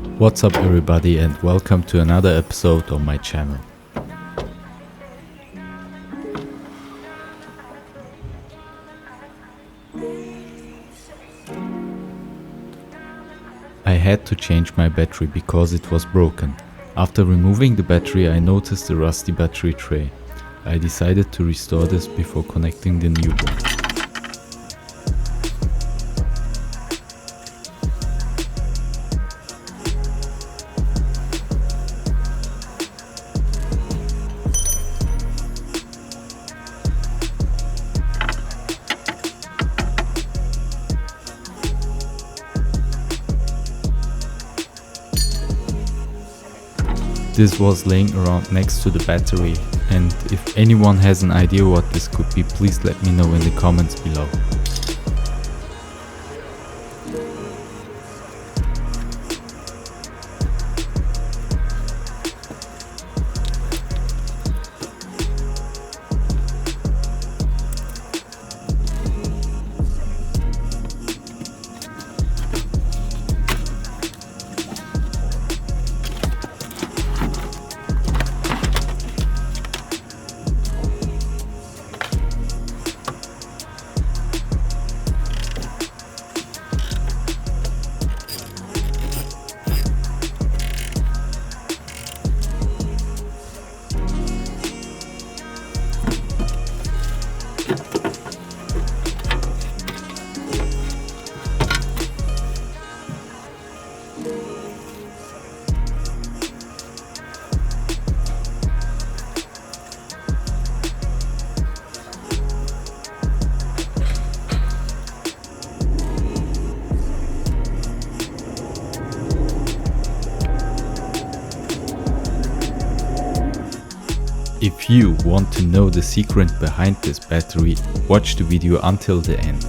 What's up everybody and welcome to another episode on my channel. I had to change my battery because it was broken. After removing the battery I noticed a rusty battery tray. I decided to restore this before connecting the new one. This was laying around next to the battery, and if anyone has an idea what this could be, please let me know in the comments below. If you want to know the secret behind this battery, watch the video until the end.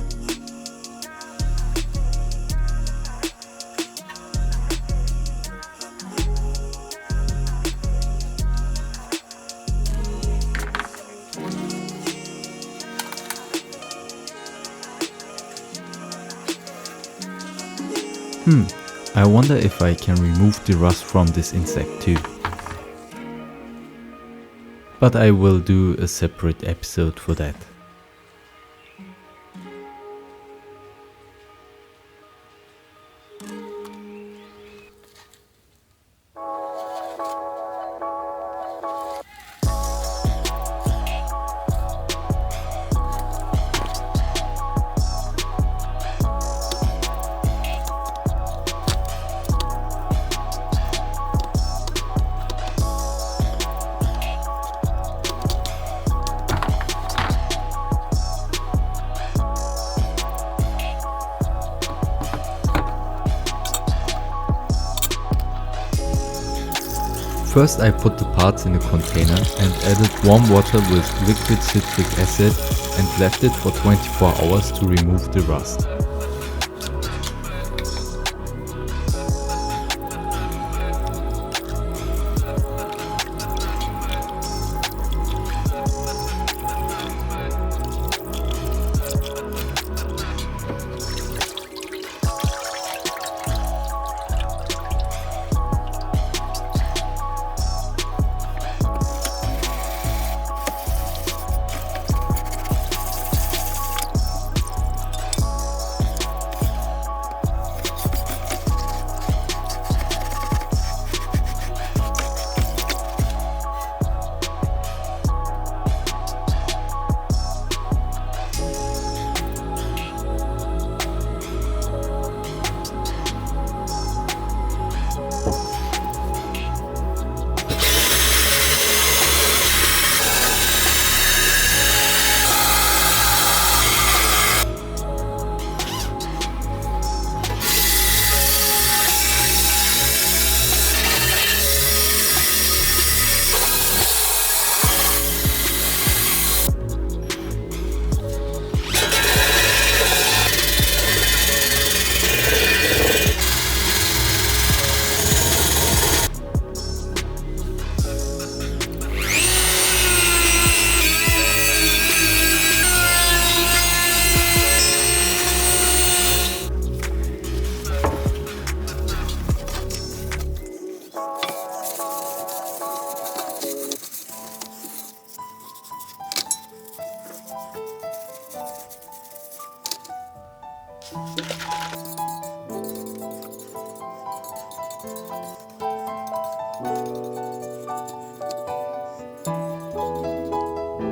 I wonder if I can remove the rust from this insect too. But I will do a separate episode for that. First I put the parts in a container and added warm water with liquid citric acid and left it for 24 hours to remove the rust.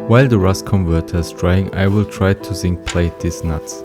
While the rust converter is drying, I will try to zinc plate these nuts.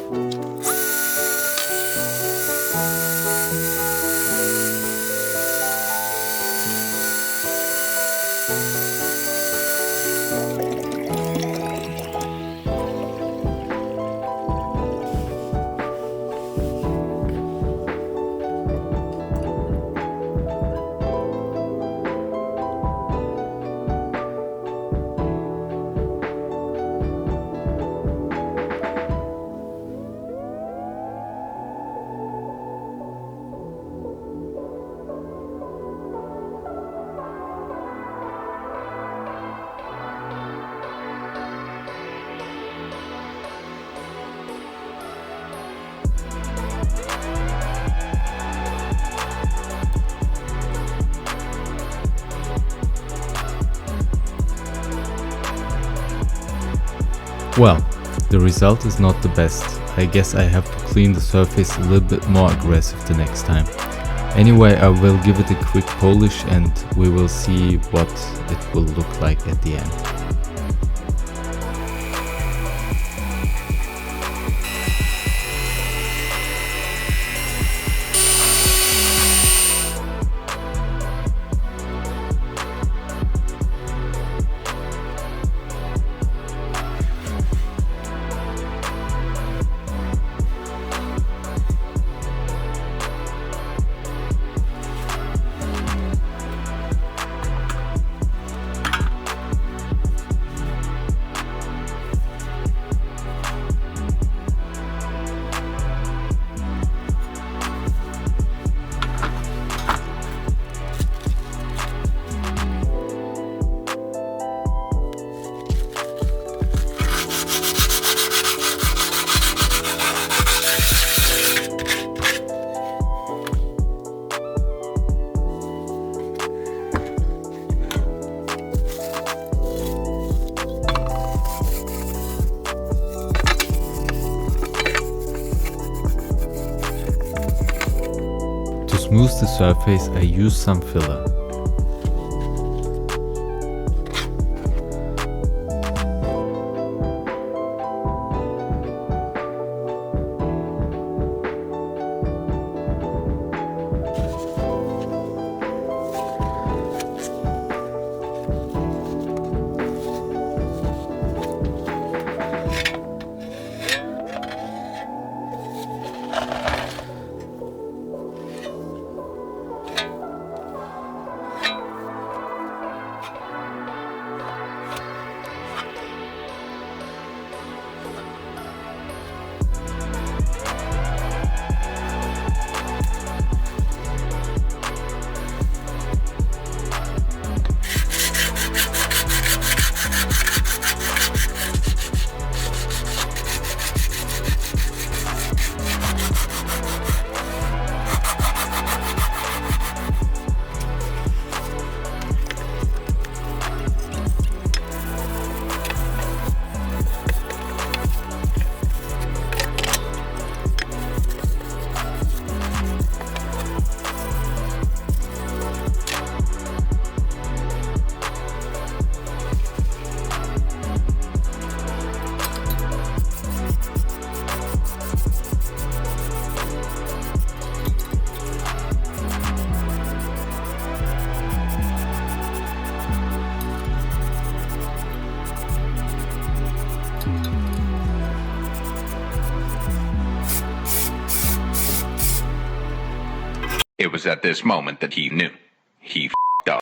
Well, the result is not the best. I guess I have to clean the surface a little bit more aggressive the next time. Anyway, I will give it a quick polish and we will see what it will look like at the end. To smooth the surface, I use some filler. It was at this moment that he knew. He f***ed up.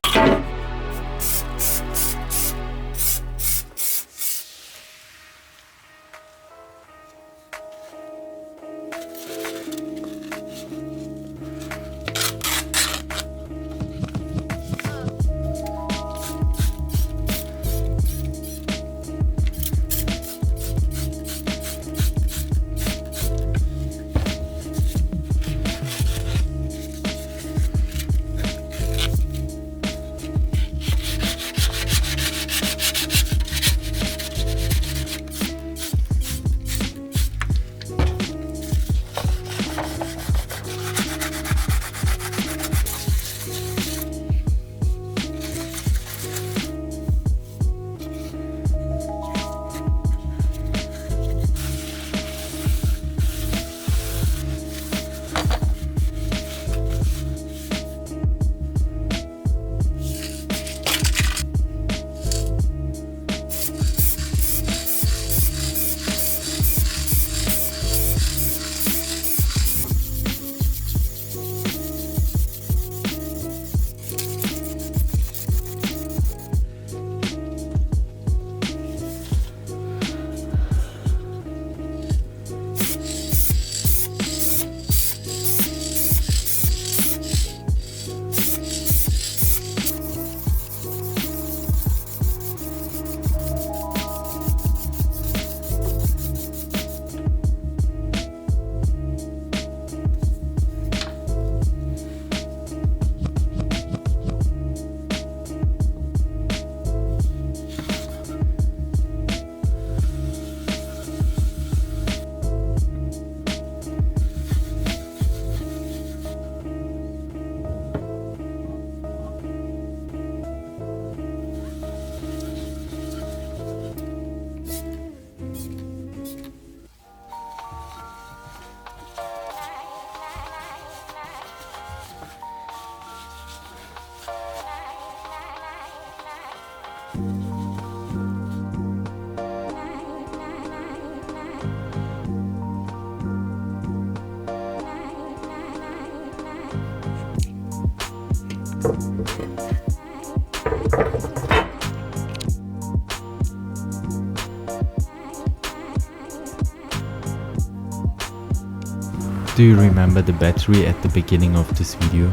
Do you remember the battery at the beginning of this video?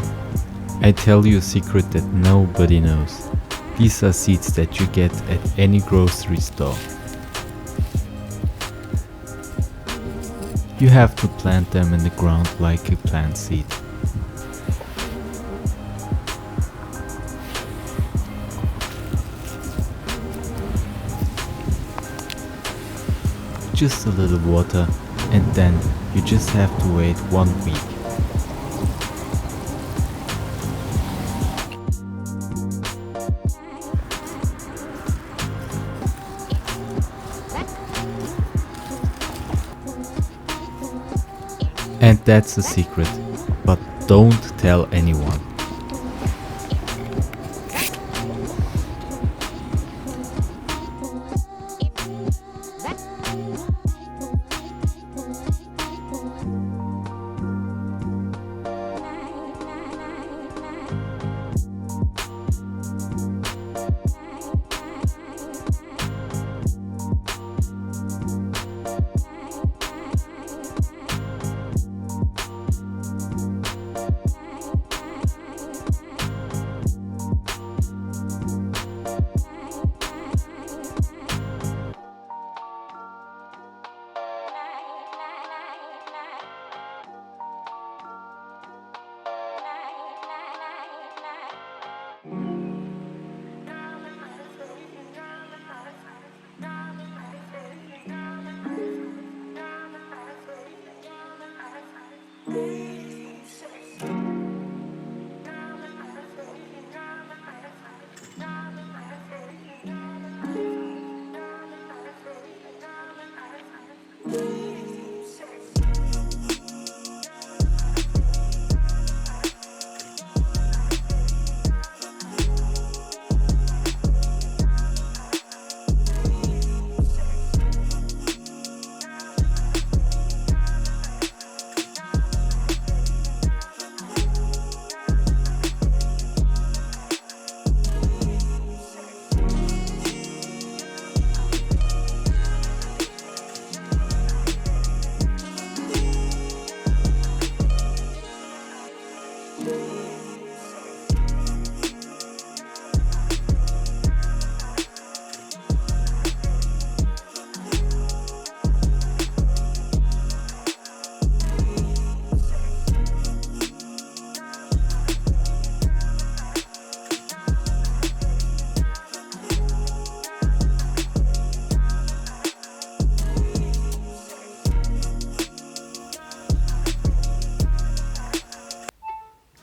I tell you a secret that nobody knows. These are seeds that you get at any grocery store. You have to plant them in the ground like a plant seed. Just a little water, and then you just have to wait 1 week. And that's the secret, but don't tell anyone.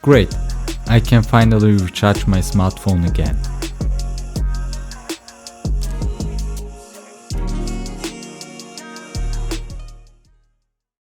Great, I can finally recharge my smartphone again.